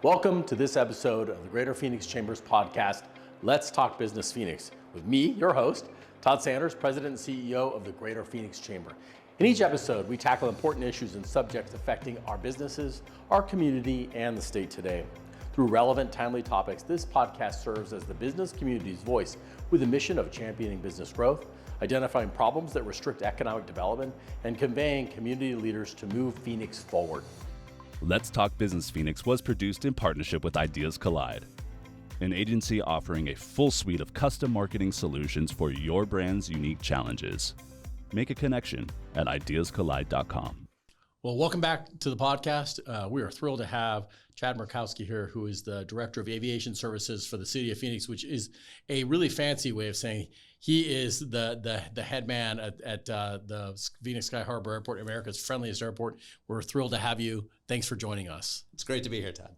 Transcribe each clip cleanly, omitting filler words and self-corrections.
Welcome to this episode of the Greater Phoenix Chambers podcast, Let's Talk Business Phoenix, with me, your host, Todd Sanders, President and CEO of the Greater Phoenix Chamber. In each episode, we tackle important issues and subjects affecting our businesses, our community, and the state today. Through relevant, timely topics, this podcast serves as the business community's voice with the mission of championing business growth, identifying problems that restrict economic development, and conveying community leaders to move Phoenix forward. Let's Talk Business Phoenix was produced in partnership with Ideas Collide, an agency offering a full suite of custom marketing solutions for your brand's unique challenges. Make a connection at ideascollide.com. Well, welcome back to the podcast. We are thrilled to have Chad Makovsky here, who is the Director of Aviation Services for the City of Phoenix, which is a really fancy way of saying he is the head man at the Phoenix Sky Harbor Airport, America's friendliest airport. We're thrilled to have you. Thanks for joining us. It's great to be here, Todd.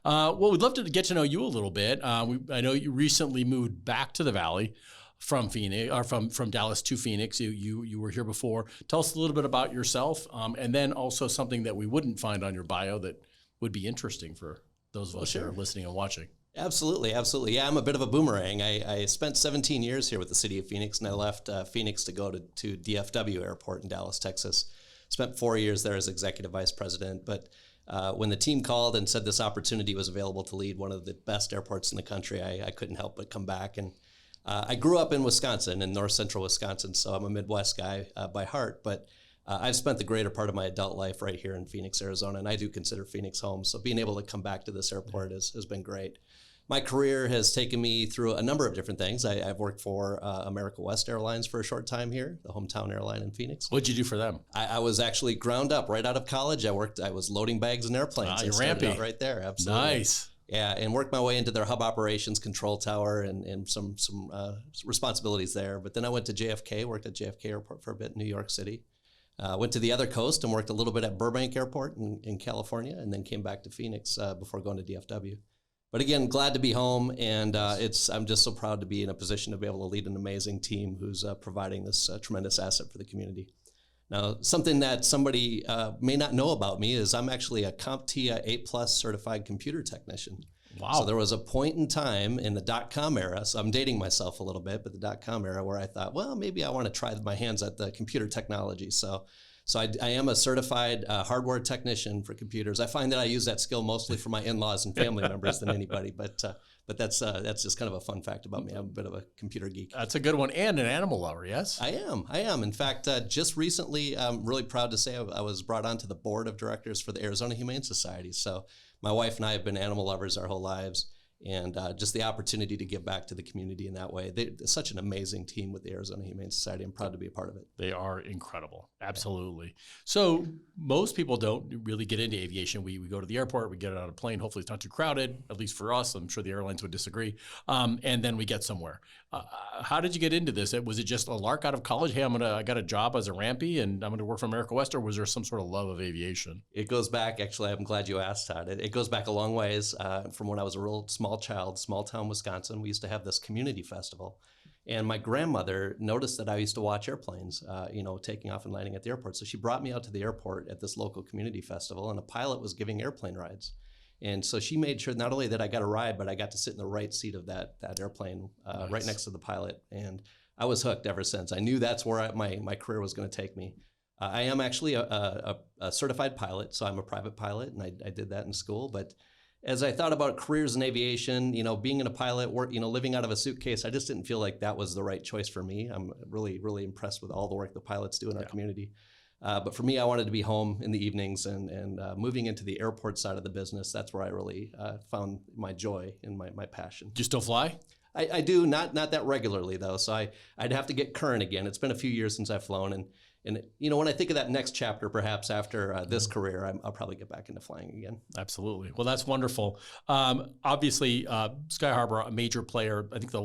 Well, we'd love to get to know you a little bit. I know you recently moved back to the Valley from Phoenix, or from Dallas to Phoenix. You were here before. Tell us a little bit about yourself, and then also something that we wouldn't find on your bio that would be interesting for those of us who are listening and watching. Absolutely. Yeah, I'm a bit of a boomerang. I spent 17 years here with the City of Phoenix, and I left Phoenix to go to DFW Airport in Dallas, Texas. Spent 4 years there as Executive Vice President, but when the team called and said this opportunity was available to lead one of the best airports in the country, I couldn't help but come back. And I grew up in Wisconsin, in north central Wisconsin, so I'm a Midwest guy by heart, but I've spent the greater part of my adult life right here in Phoenix, Arizona, and I do consider Phoenix home. So being able to come back to this airport has been great. My career has taken me through a number of different things. I've worked for America West Airlines for a short time here, the hometown airline in Phoenix. What'd you do for them? I was actually ground up right out of college. I was loading bags in airplanes. You're rampy. Right there, absolutely. Nice. Yeah, and worked my way into their hub operations control tower and some responsibilities there. But then I went to JFK, worked at JFK Airport for a bit in New York City. Went to the other coast and worked a little bit at Burbank Airport in California, and then came back to Phoenix before going to DFW. But again, glad to be home, and I'm just so proud to be in a position to be able to lead an amazing team who's providing this tremendous asset for the community. Now, something that somebody may not know about me is I'm actually a CompTIA A+ certified computer technician. Wow. So there was a point in time in the .com era, so I'm dating myself a little bit, but the .com era where I thought, well, maybe I want to try my hands at the computer technology. So I am a certified hardware technician for computers. I find that I use that skill mostly for my in-laws and family members than anybody, but that's just kind of a fun fact about me. I'm a bit of a computer geek. That's a good one, and an animal lover, yes? I am. In fact, just recently, I'm really proud to say I was brought onto the board of directors for the Arizona Humane Society. So my wife and I have been animal lovers our whole lives. And just the opportunity to give back to the community in that way. They're such an amazing team with the Arizona Humane Society. I'm proud to be a part of it. They are incredible. Absolutely. So most people don't really get into aviation. We go to the airport, we get on a plane. Hopefully it's not too crowded, at least for us. I'm sure the airlines would disagree. And then we get somewhere. How did you get into this? Was it just a lark out of college? Hey, I got a job as a rampy and I'm going to work for America West, or was there some sort of love of aviation? It goes back, actually, I'm glad you asked, Todd. It goes back a long ways from when I was a real small child, small town Wisconsin. We used to have this community festival. And my grandmother noticed that I used to watch airplanes, taking off and landing at the airport. So she brought me out to the airport at this local community festival, and a pilot was giving airplane rides. And so she made sure not only that I got a ride, but I got to sit in the right seat of that airplane, nice, right next to the pilot. And I was hooked ever since. I knew that's where my career was going to take me. I am actually a certified pilot, so I'm a private pilot, and I did that in school. But as I thought about careers in aviation, being a pilot, living out of a suitcase, I just didn't feel like that was the right choice for me. I'm really, really impressed with all the work the pilots do in our community. But for me, I wanted to be home in the evenings, and moving into the airport side of the business, that's where I really found my joy and my passion. Do you still fly? I do, not that regularly though. So I'd have to get current again. It's been a few years since I've flown, and when I think of that next chapter, perhaps after this career, I'll probably get back into flying again. Absolutely. Well, that's wonderful. Obviously, Sky Harbor, a major player. I think the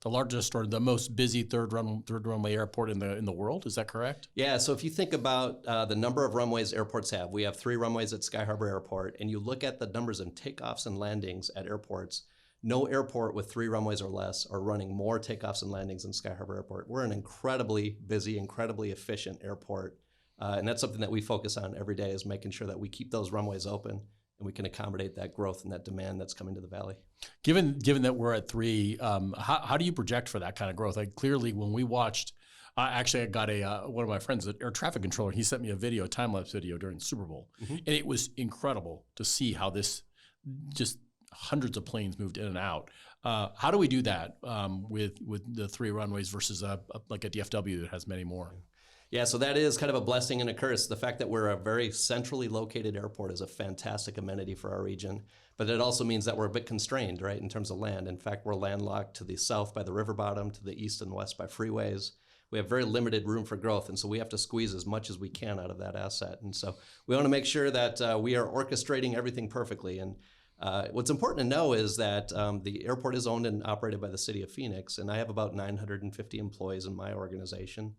largest or the most busy third runway airport in the world. Is that correct? Yeah. So if you think about the number of runways airports have, we have 3 runways at Sky Harbor Airport, and you look at the numbers in takeoffs and landings at airports. No airport with 3 runways or less are running more takeoffs and landings than Sky Harbor Airport. We're an incredibly busy, incredibly efficient airport. And that's something that we focus on every day, is making sure that we keep those runways open and we can accommodate that growth and that demand that's coming to the valley. Given that we're at 3, how do you project for that kind of growth? Like clearly, when we watched, actually, I got one of my friends, an air traffic controller. He sent me a time lapse video during the Super Bowl, and it was incredible to see how this just hundreds of planes moved in and out. How do we do that with the 3 runways versus like a DFW that has many more? Yeah, so that is kind of a blessing and a curse. The fact that we're a very centrally located airport is a fantastic amenity for our region, but it also means that we're a bit constrained, right, in terms of land. In fact, we're landlocked to the south by the river bottom, to the east and west by freeways. We have very limited room for growth, and so we have to squeeze as much as we can out of that asset. And so we want to make sure that we are orchestrating everything perfectly. And what's important to know is that the airport is owned and operated by the city of Phoenix, and I have about 950 employees in my organization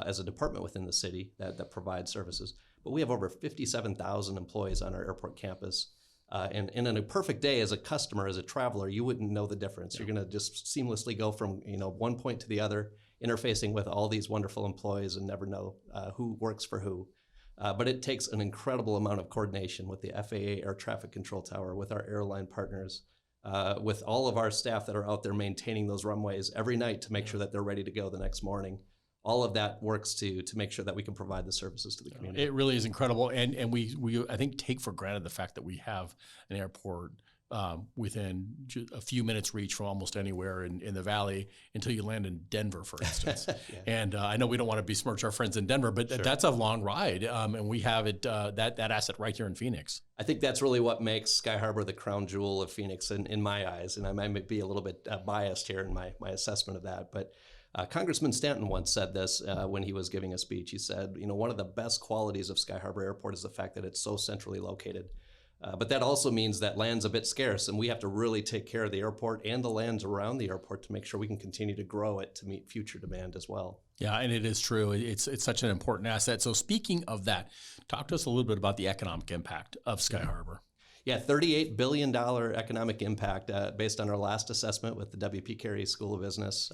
as a department within the city that provides services. But we have over 57,000 employees on our airport campus. And in a perfect day, as a customer, as a traveler, you wouldn't know the difference. You're going to just seamlessly go from one point to the other, interfacing with all these wonderful employees and never know who works for who. But it takes an incredible amount of coordination with the FAA Air Traffic Control Tower, with our airline partners, with all of our staff that are out there maintaining those runways every night to make sure that they're ready to go the next morning. All of that works to make sure that we can provide the services to the community. It really is incredible, and we I think take for granted the fact that we have an airport within a few minutes reach from almost anywhere in the valley until you land in Denver, for instance. Yeah. And I know we don't want to besmirch our friends in Denver, but that's a long ride, and we have it that asset right here in Phoenix. I think that's really what makes Sky Harbor the crown jewel of Phoenix in my eyes, and I might be a little bit biased here in my assessment of that, but Congressman Stanton once said this when he was giving a speech. He said, one of the best qualities of Sky Harbor Airport is the fact that it's so centrally located. But that also means that land's a bit scarce, and we have to really take care of the airport and the lands around the airport to make sure we can continue to grow it to meet future demand as well. Yeah, and it is true. It's such an important asset. So speaking of that, talk to us a little bit about the economic impact of Sky Harbor. Yeah, $38 billion economic impact based on our last assessment with the W.P. Carey School of Business.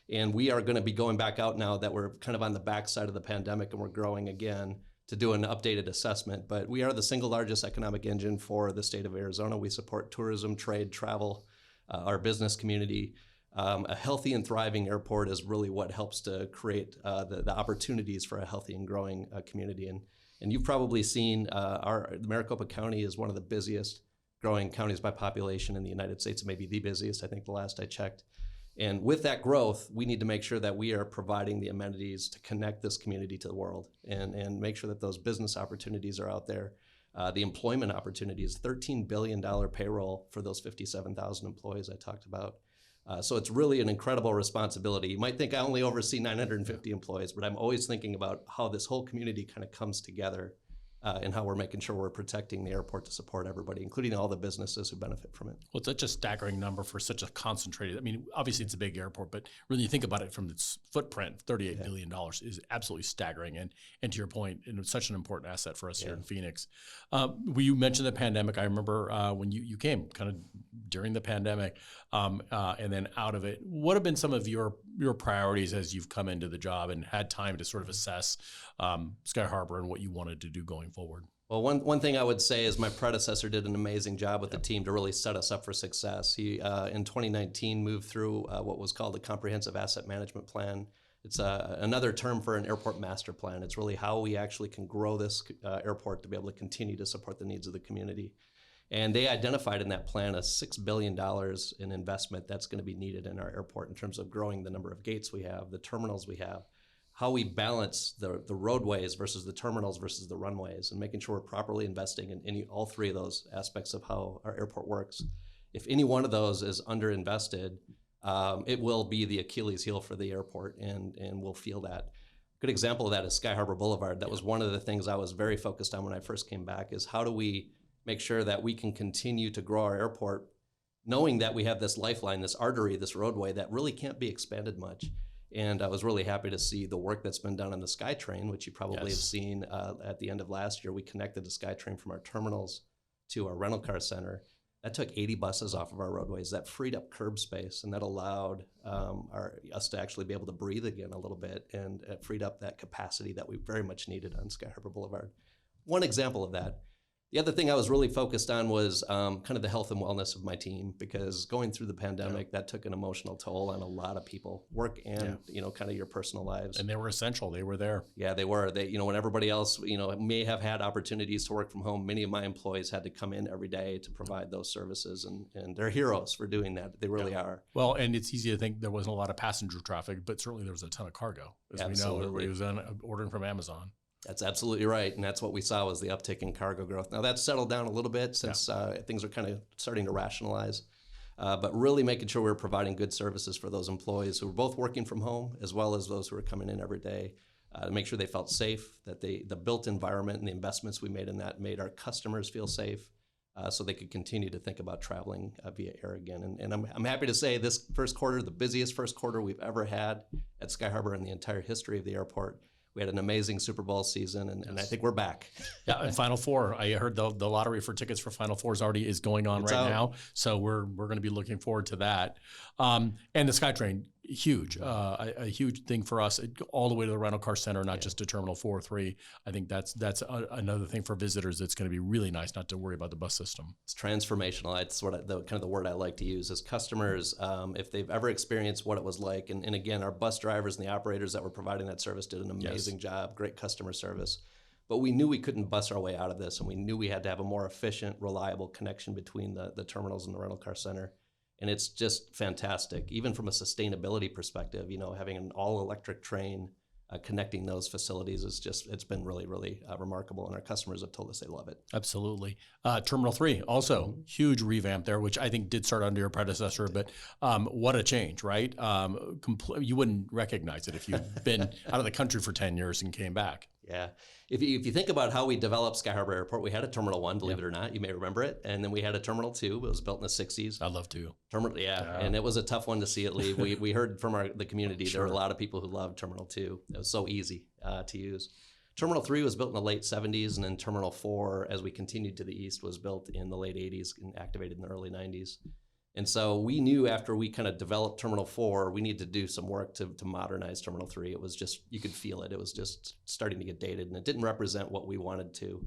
And we are going to be going back out now that we're kind of on the backside of the pandemic and we're growing again to do an updated assessment. But we are the single largest economic engine for the state of Arizona. We support tourism, trade, travel, our business community. A healthy and thriving airport is really what helps to create the opportunities for a healthy and growing community. And you've probably seen Maricopa County is one of the busiest growing counties by population in the United States, maybe the busiest, I think the last I checked. And with that growth, we need to make sure that we are providing the amenities to connect this community to the world and make sure that those business opportunities are out there. The employment opportunities, $13 billion payroll for those 57,000 employees I talked about. So it's really an incredible responsibility. You might think I only oversee 950 employees, but I'm always thinking about how this whole community kind of comes together and how we're making sure we're protecting the airport to support everybody, including all the businesses who benefit from it. Well, it's such a staggering number for such a concentrated, obviously it's a big airport, but really you think about it from its footprint, $38 billion is absolutely staggering. And to your point, it's such an important asset for us here in Phoenix. You mentioned the pandemic. I remember when you came kind of during the pandemic and then out of it. What have been some of your priorities as you've come into the job and had time to sort of assess Sky Harbor and what you wanted to do going forward? Well, one thing I would say is my predecessor did an amazing job with the team to really set us up for success. He, in 2019, moved through what was called a comprehensive asset management plan. It's another term for an airport master plan. It's really how we actually can grow this airport to be able to continue to support the needs of the community. And they identified in that plan a $6 billion in investment that's going to be needed in our airport in terms of growing the number of gates we have, the terminals we have, how we balance the roadways versus the terminals versus the runways, and making sure we're properly investing in all three of those aspects of how our airport works. If any one of those is underinvested, it will be the Achilles heel for the airport, and we'll feel that. Good example of that is Sky Harbor Boulevard. That was one of the things I was very focused on when I first came back, is how do we make sure that we can continue to grow our airport, knowing that we have this lifeline, this artery, this roadway that really can't be expanded much. And I was really happy to see the work that's been done on the SkyTrain, which you probably have seen at the end of last year. We connected the SkyTrain from our terminals to our rental car center. That took 80 buses off of our roadways. That freed up curb space, and that allowed us to actually be able to breathe again a little bit, and it freed up that capacity that we very much needed on Sky Harbor Boulevard. One example of that, The other thing I was really focused on was kind of the health and wellness of my team, because going through the pandemic, that took an emotional toll on a lot of people, work and, kind of your personal lives. And they were essential. They were there. Yeah, they were. They, when everybody else, may have had opportunities to work from home, many of my employees had to come in every day to provide those services, and they're heroes for doing that. They really are. Well, and it's easy to think there wasn't a lot of passenger traffic, but certainly there was a ton of cargo. As Absolutely. we know, everybody was ordering from Amazon. That's absolutely right. And that's what we saw was the uptick in cargo growth. Now that's settled down a little bit since things are kind of starting to rationalize, but really making sure we're providing good services for those employees who are both working from home as well as those who are coming in every day, to make sure they felt safe, that the built environment and the investments we made in that made our customers feel safe, so they could continue to think about traveling via air again. And I'm happy to say this first quarter, the busiest first quarter we've ever had at Sky Harbor in the entire history of the airport. We had an amazing Super Bowl season, and I think we're back. Yeah, and Final Four. I heard the lottery for tickets for Final Four is going on now, so we're going to be looking forward to that. And the SkyTrain, huge, a huge thing for us, all the way to the rental car center, not just to Terminal 4 or 3. I think that's another thing for visitors. That's going to be really nice, not to worry about the bus system. It's transformational. It's the word I like to use as customers. If they've ever experienced what it was like, and again, our bus drivers and the operators that were providing that service did an amazing job, great customer service. But we knew we couldn't bus our way out of this, and we knew we had to have a more efficient, reliable connection between the terminals and the rental car center. And it's just fantastic, even from a sustainability perspective. Having an all-electric train connecting those facilities it's been really, really remarkable, and our customers have told us they love it. Absolutely. Terminal 3, also huge revamp there, which I think did start under your predecessor, but what a change, right? You wouldn't recognize it if you've been out of the country for 10 years and came back. Yeah. If you think about how we developed Sky Harbor Airport, we had a Terminal 1, believe it or not. You may remember it. And then we had a Terminal 2. It was built in the 60s. I'd love to. And it was a tough one to see it leave. We heard from the community, there were a lot of people who loved Terminal 2. It was so easy to use. Terminal 3 was built in the late 70s, and then Terminal 4, as we continued to the east, was built in the late 80s and activated in the early 90s. And so we knew after we kind of developed Terminal 4, we needed to do some work to modernize Terminal 3. It was just, you could feel it. It was just starting to get dated, and it didn't represent what we wanted to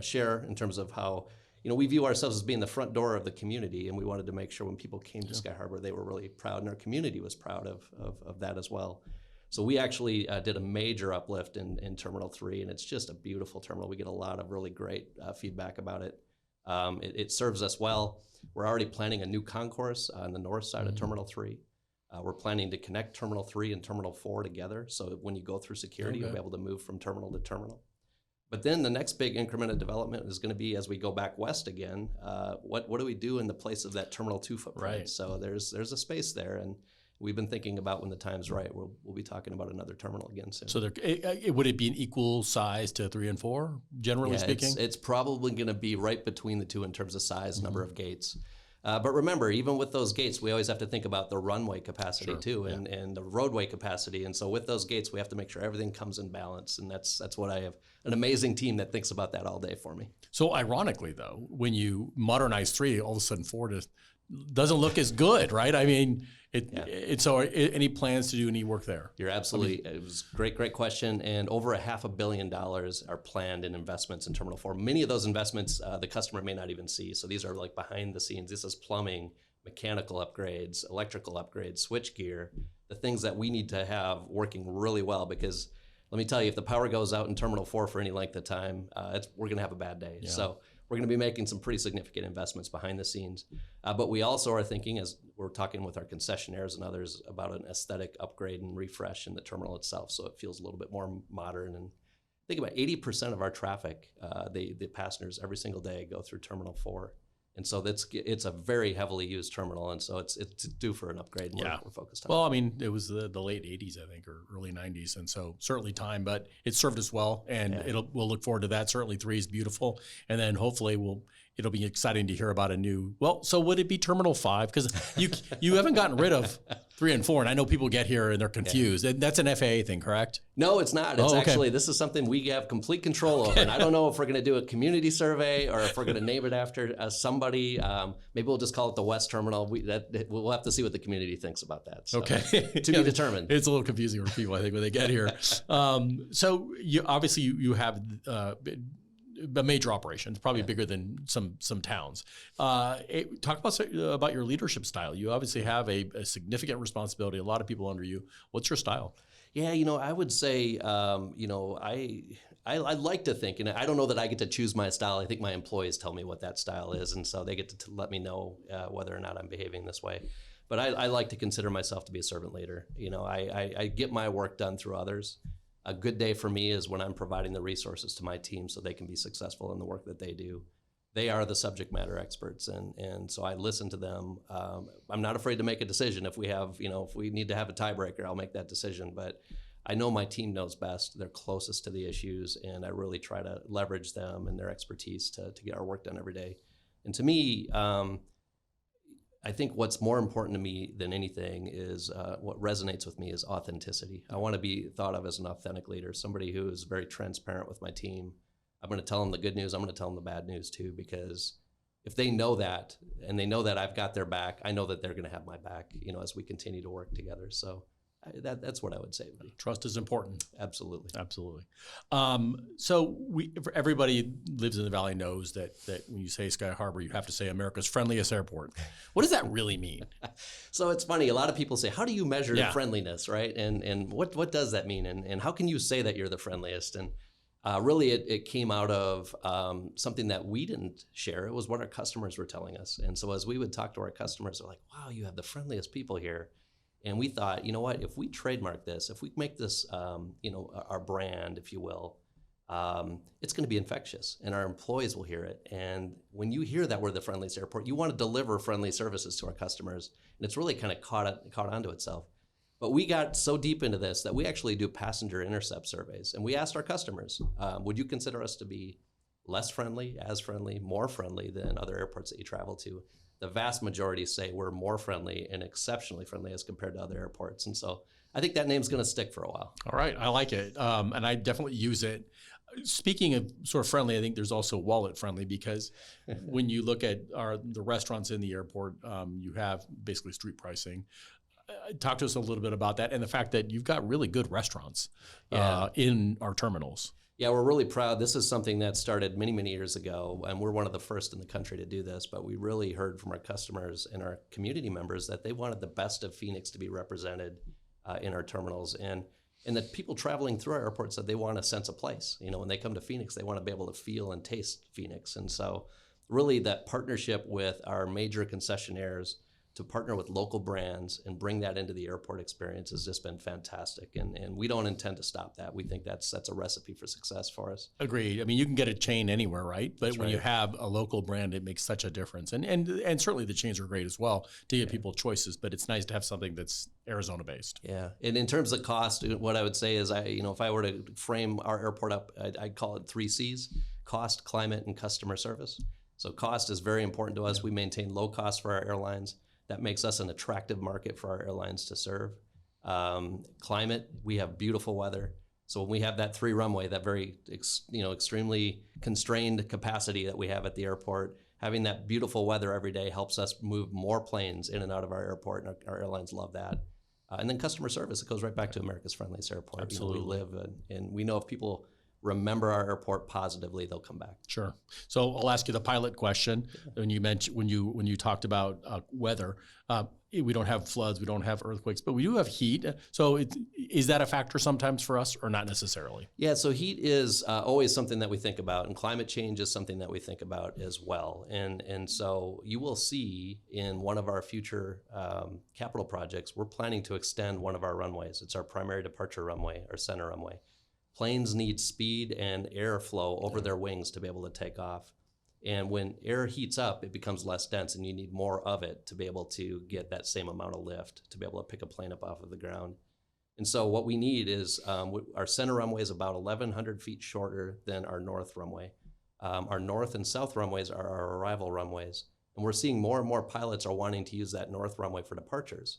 share in terms of how, we view ourselves as being the front door of the community, and we wanted to make sure when people came to Sky Harbor, they were really proud, and our community was proud of that as well. So we actually did a major uplift in Terminal 3, and it's just a beautiful terminal. We get a lot of really great feedback about it. It serves us well. We're already planning a new concourse on the north side of Terminal 3. We're planning to connect Terminal 3 and Terminal 4 together, so when you go through security, you'll be able to move from terminal to terminal. But then the next big increment of development is going to be, as we go back west again, what do we do in the place of that Terminal 2 footprint? Right. So there's a space there, and we've been thinking about when the time's right, we'll be talking about another terminal again soon. So would it be an equal size to 3 and 4, generally speaking? It's probably going to be right between the two in terms of size, number of gates. But remember, even with those gates, we always have to think about the runway capacity too, and the roadway capacity. And so with those gates, we have to make sure everything comes in balance. And that's what I have an amazing team that thinks about that all day for me. So ironically, though, when you modernize 3, all of a sudden 4 doesn't look as good, right? I mean, so any plans to do any work there? You're absolutely, it was a great question. And over $500 million are planned in investments in Terminal 4. Many of those investments, the customer may not even see. So these are like behind the scenes. This is plumbing, mechanical upgrades, electrical upgrades, switch gear, the things that we need to have working really well, because let me tell you, if the power goes out in Terminal 4 for any length of time, we're going to have a bad day. Yeah. So we're going to be making some pretty significant investments behind the scenes. But we also are thinking, as we're talking with our concessionaires and others, about an aesthetic upgrade and refresh in the terminal itself, so it feels a little bit more modern. And think about 80% of our traffic, the passengers every single day go through Terminal 4. And so it's a very heavily used terminal, and so it's due for an upgrade, and we're focused on it. Well, I mean, it was the late 80s, I think, or early 90s, and so certainly time, but it served us well, and we'll look forward to that. Certainly 3 is beautiful, and then hopefully it'll be exciting to hear about a new, so would it be Terminal 5? Because you haven't gotten rid of 3 and 4, and I know people get here and they're confused. That's an FAA thing, correct? No, it's not. It's actually, this is something we have complete control over, and I don't know if we're going to do a community survey or if we're going to name it after somebody. Maybe we'll just call it the West Terminal. We'll have to see what the community thinks about that. So, to be determined. It's a little confusing for people, I think, when they get here. So you have a major operation. It's probably bigger than some towns. Talk about your leadership style. You obviously have a significant responsibility, a lot of people under you. What's your style? Yeah, I would say, I like to think, and I don't know that I get to choose my style. I think my employees tell me what that style is, and so they get to let me know whether or not I'm behaving this way. But I like to consider myself to be a servant leader. I get my work done through others. A good day for me is when I'm providing the resources to my team so they can be successful in the work that they do. They are the subject matter experts, and so I listen to them. I'm not afraid to make a decision. If we need to have a tiebreaker, I'll make that decision. But I know my team knows best. They're closest to the issues, and I really try to leverage them and their expertise to get our work done every day. And to me, I think what's more important to me than anything is what resonates with me is authenticity. I want to be thought of as an authentic leader, somebody who is very transparent with my team. I'm going to tell them the good news. I'm going to tell them the bad news too, because if they know that and they know that I've got their back, I know that they're going to have my back, as we continue to work together. So that's what I would say. Trust is important. Absolutely. Absolutely. So everybody lives in the Valley knows that when you say Sky Harbor, you have to say America's friendliest airport. What does that really mean? So it's funny. A lot of people say, how do you measure friendliness, right? And what does that mean? And how can you say that you're the friendliest? And really, it came out of something that we didn't share. It was what our customers were telling us. And so as we would talk to our customers, they're like, wow, you have the friendliest people here. And we thought, you know what, if we trademark this, if we make this, our brand, if you will, it's going to be infectious and our employees will hear it. And when you hear that we're the friendliest airport, you want to deliver friendly services to our customers. And it's really kind of caught onto itself. But we got so deep into this that we actually do passenger intercept surveys. And we asked our customers, would you consider us to be less friendly, as friendly, more friendly than other airports that you travel to? The vast majority say we're more friendly and exceptionally friendly as compared to other airports. And so I think that name's going to stick for a while. All right. I like it. And I definitely use it. Speaking of sort of friendly, I think there's also wallet friendly, because when you look at the restaurants in the airport, you have basically street pricing. Talk to us a little bit about that and the fact that you've got really good restaurants in our terminals. Yeah, we're really proud. This is something that started many, many years ago, and we're one of the first in the country to do this, but we really heard from our customers and our community members that they wanted the best of Phoenix to be represented in our terminals. And that people traveling through our airport said they want a sense of place. When they come to Phoenix, they want to be able to feel and taste Phoenix. And so really that partnership with our major concessionaires to partner with local brands and bring that into the airport experience has just been fantastic. And we don't intend to stop that. We think that's a recipe for success for us. Agreed. I mean, you can get a chain anywhere, right? But That's when right. you have a local brand, it makes such a difference. And certainly the chains are great as well to give people choices, but it's nice to have something that's Arizona based. Yeah. And in terms of cost, what I would say is if I were to frame our airport up, I'd call it 3 C's: cost, climate, and customer service. So cost is very important to us. We maintain low cost for our airlines. That makes us an attractive market for our airlines to serve. Climate, we have beautiful weather. So when we have that 3 runway, that very extremely constrained capacity that we have at the airport, having that beautiful weather every day helps us move more planes in and out of our airport, and our airlines love that. And then customer service, it goes right back to America's friendliest airport. Absolutely. We live and we know if people remember our airport positively, they'll come back. Sure. So I'll ask you the pilot question. When you mentioned when you talked about weather, we don't have floods, we don't have earthquakes, but we do have heat. So is that a factor sometimes for us, or not necessarily? Yeah. So heat is always something that we think about, and climate change is something that we think about as well. And so you will see in one of our future capital projects, we're planning to extend one of our runways. It's our primary departure runway, our center runway. Planes need speed and airflow over their wings to be able to take off. And when air heats up, it becomes less dense, and you need more of it to be able to get that same amount of lift, to be able to pick a plane up off of the ground. And so what we need is our center runway is about 1,100 feet shorter than our north runway. Our north and south runways are our arrival runways. And we're seeing more and more pilots are wanting to use that north runway for departures.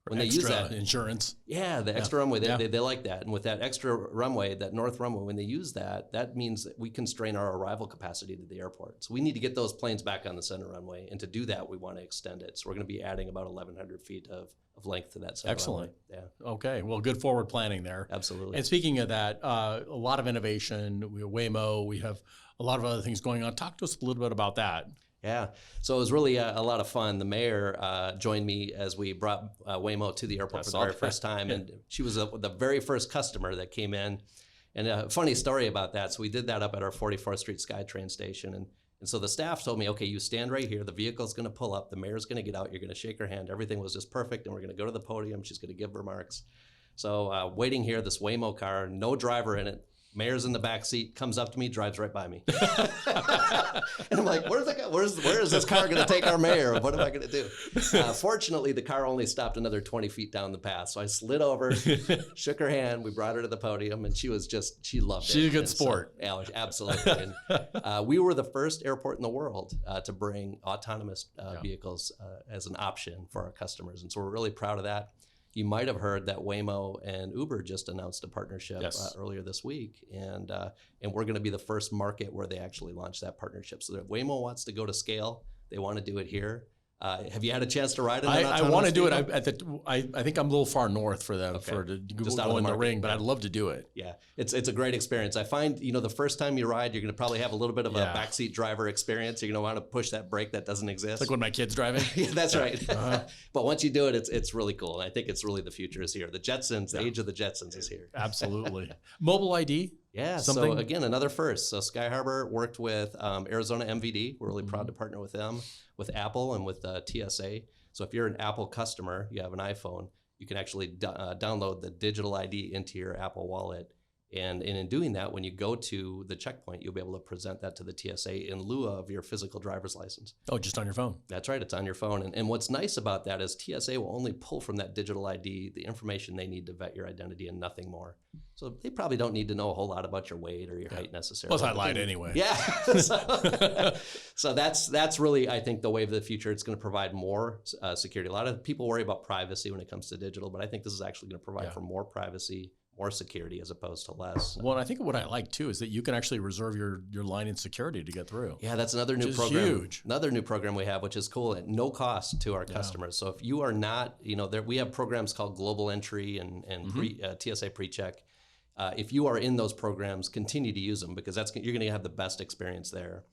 When they use that insurance. Yeah, the extra runway, they like that. And with that extra runway, that north runway, when they use that, that means that we constrain our arrival capacity to the airport. So we need to get those planes back on the center runway. And to do that, we want to extend it. So we're going to be adding about 1,100 feet of length to that center Excellent. runway. Yeah. Okay. Well, good forward planning there. Absolutely. And speaking of that, a lot of innovation. We have Waymo. We have a lot of other things going on. Talk to us a little bit about that. Yeah, so it was really a lot of fun. The mayor joined me as we brought Waymo to the airport for the very first time, and she was the very first customer that came in. And a funny story about that, so we did that up at our 44th Street SkyTrain station, and so the staff told me, okay, you stand right here, the vehicle's gonna pull up, the mayor's gonna get out, you're gonna shake her hand, everything was just perfect, and we're gonna go to the podium, she's gonna give remarks. So waiting here, this Waymo car, no driver in it, mayor's in the back seat, comes up to me, drives right by me. And I'm like, where is this car going to take our mayor? What am I going to do? Fortunately, the car only stopped another 20 feet down the path. So I slid over, shook her hand. We brought her to the podium, and she loved it. She's a good sport. So, yeah, absolutely. And, we were the first airport in the world to bring autonomous vehicles as an option for our customers. And so we're really proud of that. You might have heard that Waymo and Uber just announced a partnership earlier this week, and we're going to be the first market where they actually launch that partnership. So that Waymo wants to go to scale, they want to do it here. Have you had a chance to ride in that? I want to do it. I think I'm a little far north for them to just go in the ring, but I'd love to do it. Yeah, it's a great experience. I find the first time you ride, you're going to probably have a little bit of a backseat driver experience. You're going to want to push that brake that doesn't exist. It's like when my kid's driving. Yeah, that's right. But once you do it, it's really cool. And I think it's really the future is here. The Jetsons, the age of the Jetsons is here. Absolutely. Mobile ID. Yeah, something? So again, another first. So Sky Harbor worked with Arizona MVD. We're really proud to partner with them, with Apple and with TSA. So if you're an Apple customer, you have an iPhone, you can actually download the digital ID into your Apple wallet. And in doing that, when you go to the checkpoint, you'll be able to present that to the TSA in lieu of your physical driver's license. Oh, just on your phone. That's right. It's on your phone. And what's nice about that is TSA will only pull from that digital ID the information they need to vet your identity and nothing more. So they probably don't need to know a whole lot about your weight or your height necessarily. Plus, I lied anyway. Yeah. So that's really, I think, the wave of the future. It's going to provide more security. A lot of people worry about privacy when it comes to digital, but I think this is actually going to provide for more privacy, more security as opposed to less. Well, and I think what I like too is that you can actually reserve your line in security to get through. Yeah, that's another new program. Huge. Another new program we have, which is cool at no cost to our customers. So if you are not, we have programs called Global Entry and TSA PreCheck. If you are in those programs, continue to use them because you're going to have the best experience there.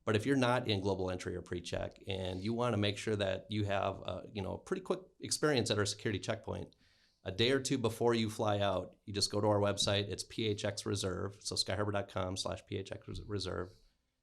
But if you're not in Global Entry or PreCheck and you want to make sure that you have a pretty quick experience at our security checkpoint, a day or two before you fly out, you just go to our website. It's PHX Reserve, so skyharbor.com/PHX Reserve,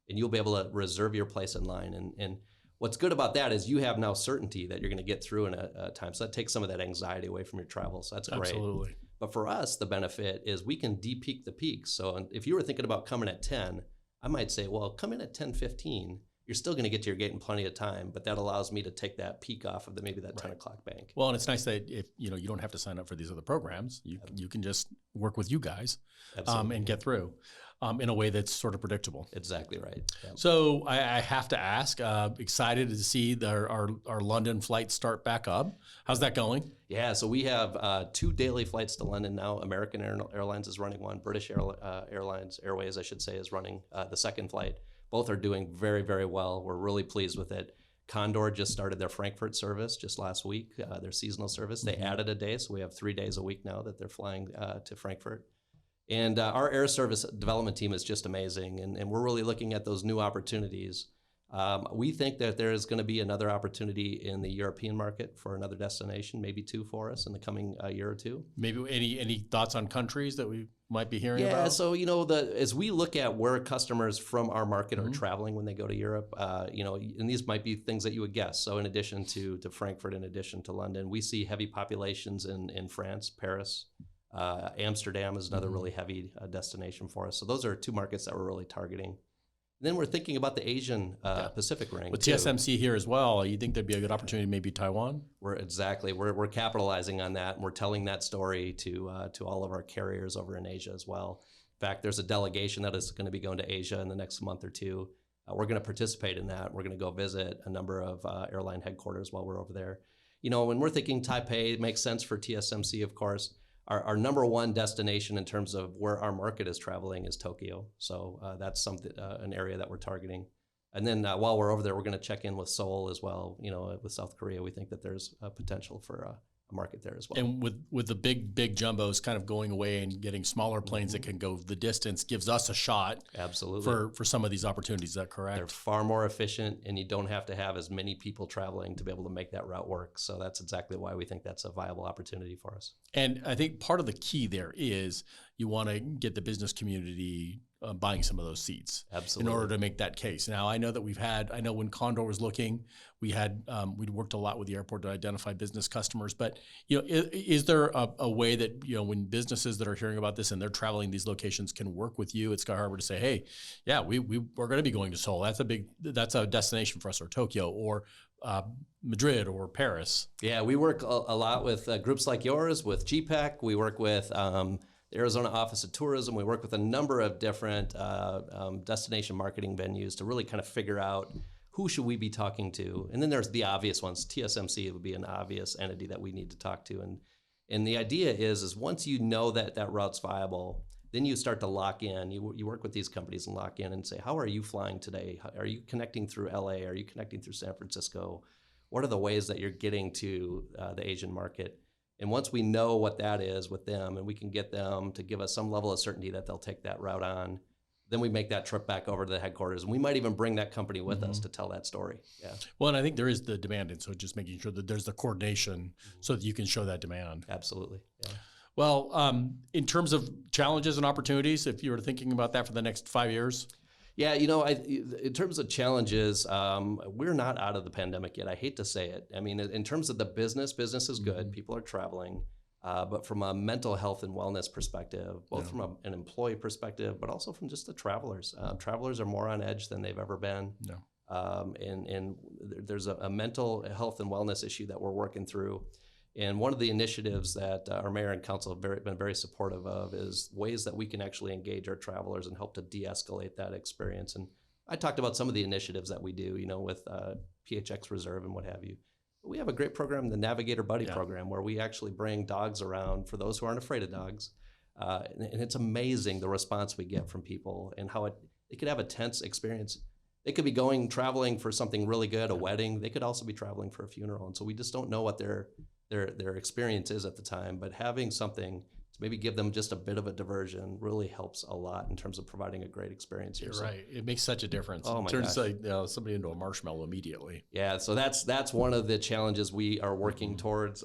and you'll be able to reserve your place in line. And what's good about that is you have now certainty that you're going to get through in a time. So that takes some of that anxiety away from your travel. So that's great. Absolutely. But for us, the benefit is we can de-peak the peaks. So if you were thinking about coming at 10, I might say, well, come in at 10:15. You're still going to get to your gate in plenty of time, but that allows me to take that peak off of maybe that 10 o'clock bank. Well, and it's nice that if you don't have to sign up for these other programs, you can just work with you guys and get through in a way that's sort of predictable. Exactly right. Yeah. So I have to ask, excited to see our London flights start back up. How's that going? Yeah, so we have 2 daily flights to London now. American Airlines is running one. British Airways, I should say, is running the second flight. Both are doing very, very well. We're really pleased with it. Condor just started their Frankfurt service just last week, their seasonal service. They added a day, so we have 3 days a week now that they're flying to Frankfurt. And our air service development team is just amazing, and we're really looking at those new opportunities. We think that there is going to be another opportunity in the European market for another destination, maybe 2 for us in the coming year or 2. Maybe any thoughts on countries that we might be hearing about? Yeah, so as we look at where customers from our market are traveling when they go to Europe, and these might be things that you would guess. So in addition to Frankfurt, in addition to London, we see heavy populations in France, Paris. Amsterdam is another really heavy destination for us. So those are 2 markets that we're really targeting. Then we're thinking about the Asian Pacific ring. With TSMC here as well, you think there'd be a good opportunity, maybe Taiwan? We're capitalizing on that, and we're telling that story to all of our carriers over in Asia as well. In fact, there's a delegation that is going to be going to Asia in the next month or 2. We're going to participate in that. We're going to go visit a number of airline headquarters while we're over there. when we're thinking Taipei, it makes sense for TSMC, of course. Our number one destination in terms of where our market is traveling is Tokyo. So that's something, an area that we're targeting. And then while we're over there, we're going to check in with Seoul as well. With South Korea, we think that there's a potential for a market there as well. And with the big jumbos kind of going away and getting smaller planes that can go the distance gives us a shot. Absolutely. For some of these opportunities. Is that correct? They're far more efficient, and you don't have to have as many people traveling to be able to make that route work. So that's exactly why we think that's a viable opportunity for us. And I think part of the key there is you want to get the business community buying some of those seats. Absolutely. In order to make that case. Now, I know that I know when Condor was looking, we'd worked a lot with the airport to identify business customers, but is there a way that, when businesses that are hearing about this and they're traveling these locations can work with you at Sky Harbor to say, hey, yeah, we're going to be going to Seoul. That's a destination for us, or Tokyo, or Madrid, or Paris. Yeah, we work a lot with groups like yours, with GPEC. We work with the Arizona Office of Tourism. We work with a number of different destination marketing venues to really kind of figure out who should we be talking to. And then there's the obvious ones. TSMC would be an obvious entity that we need to talk to. And the idea is once you know that route's viable, then you start to lock in. You work with these companies and lock in and say, how are you flying today? Are you connecting through LA? Are you connecting through San Francisco? What are the ways that you're getting to the Asian market? And once we know what that is with them, and we can get them to give us some level of certainty that they'll take that route on, then we make that trip back over to the headquarters. And we might even bring that company with us to tell that story. Yeah. Well, and I think there is the demand. And so just making sure that there's the coordination so that you can show that demand. Absolutely. Yeah. Well, in terms of challenges and opportunities, if you were thinking about that for the next 5 years? Yeah, in terms of challenges, we're not out of the pandemic yet. I hate to say it. I mean, in terms of the business is good. People are traveling. But from a mental health and wellness perspective, both from an employee perspective, but also from just the travelers. Travelers are more on edge than they've ever been. And there's a mental health and wellness issue that we're working through. And one of the initiatives that our mayor and council have been very supportive of is ways that we can actually engage our travelers and help to de-escalate that experience. And I talked about some of the initiatives that we do, with PHX Reserve and what have you. But we have a great program, the Navigator Buddy program, where we actually bring dogs around for those who aren't afraid of dogs. And it's amazing the response we get from people and how they could have a tense experience. They could be traveling for something really good, a wedding. They could also be traveling for a funeral. And so we just don't know what their experience is at the time, but having something to maybe give them just a bit of a diversion really helps a lot in terms of providing a great experience here. You're right. It makes such a difference. Oh my gosh. It turns somebody into a marshmallow immediately. Yeah, so that's one of the challenges we are working towards.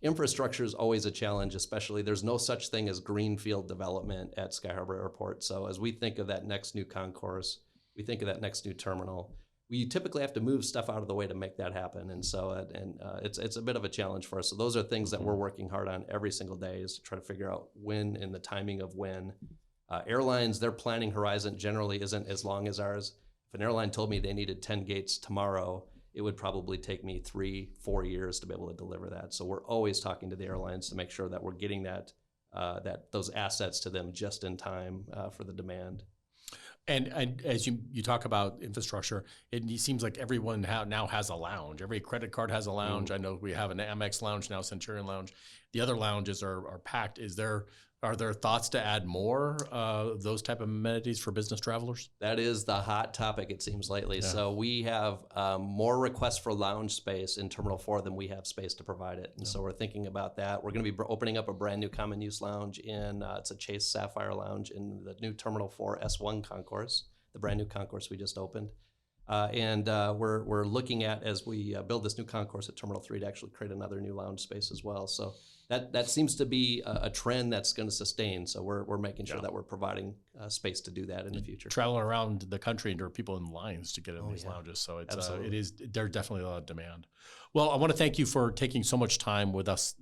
Infrastructure is always a challenge, especially there's no such thing as greenfield development at Sky Harbor Airport. So as we think of that next new concourse, we think of that next new terminal, we typically have to move stuff out of the way to make that happen. And so it's a bit of a challenge for us. So those are things that we're working hard on every single day, is to try to figure out when and the timing of when. Airlines, their planning horizon generally isn't as long as ours. If an airline told me they needed 10 gates tomorrow, it would probably take me 3-4 years to be able to deliver that. So we're always talking to the airlines to make sure that we're getting those assets to them just in time for the demand. And as you talk about infrastructure, it seems like everyone now has a lounge. Every credit card has a lounge. I know we have an Amex lounge now, Centurion Lounge. The other lounges are packed. Are there thoughts to add more of those type of amenities for business travelers? That is the hot topic, it seems, lately. Yeah. So we have more requests for lounge space in Terminal 4 than we have space to provide it. And so we're thinking about that. We're going to be opening up a brand new common use lounge it's a Chase Sapphire Lounge in the new Terminal 4 S1 concourse, the brand new concourse we just opened. We're looking at, as we build this new concourse at Terminal 3, to actually create another new lounge space as well. So that seems to be a trend that's going to sustain. So we're making sure that we're providing space to do that in the future. Traveling around the country, and there are people in lines to get in these lounges. So there's definitely a lot of demand. Well, I want to thank you for taking so much time with us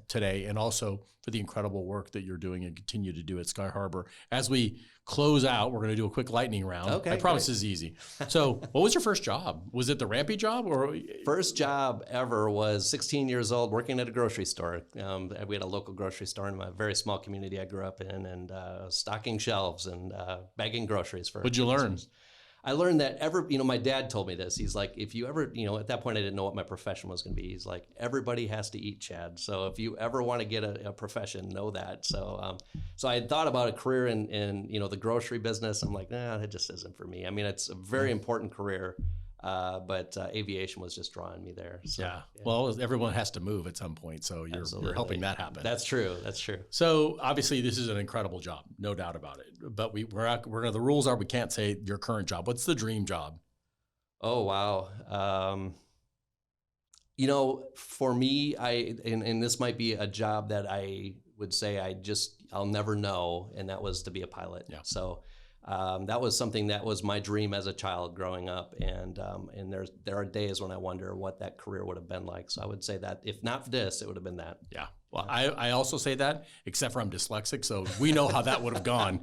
today, and also for the incredible work that you're doing and continue to do at Sky Harbor. As we close out, we're going to do a quick lightning round. Okay, I promise this is easy. So what was your first job? Was it the rampy job? Or First job ever was 16 years old, working at a grocery store. We had a local grocery store in a very small community I grew up in, and stocking shelves and bagging groceries for. What'd you learn? I learned that my dad told me this. He's like, if you ever, at that point I didn't know what my profession was going to be. He's like, everybody has to eat, Chad. So if you ever want to get a profession, know that. So I had thought about a career in the grocery business. I'm like, nah, that just isn't for me. I mean, it's a very important career. But aviation was just drawing me there. So, yeah. Well, everyone has to move at some point, so you're helping that happen. That's true. That's true. So obviously, this is an incredible job, no doubt about it. But the rules are we can't say your current job. What's the dream job? Oh wow. For me, and this might be a job that I would say I'll never know, and that was to be a pilot. Yeah. So. That was something that was my dream as a child growing up, and there are days when I wonder what that career would have been like. So I would say that if not for this, it would have been that. Yeah. Well, I also say that, except for I'm dyslexic, so we know how that would have gone.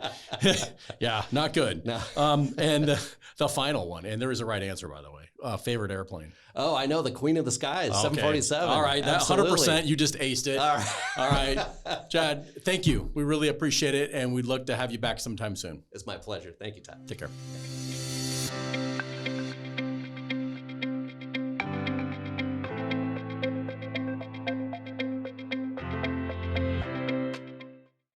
Yeah, not good. No. And the final one, and there is a right answer, by the way. Favorite airplane? Oh, I know, the Queen of the Skies, Okay. 747. All right, that 100%. You just aced it. All right. All right, Chad. Thank you. We really appreciate it, and we'd look to have you back sometime soon. It's my pleasure. Thank you, Todd. Take care.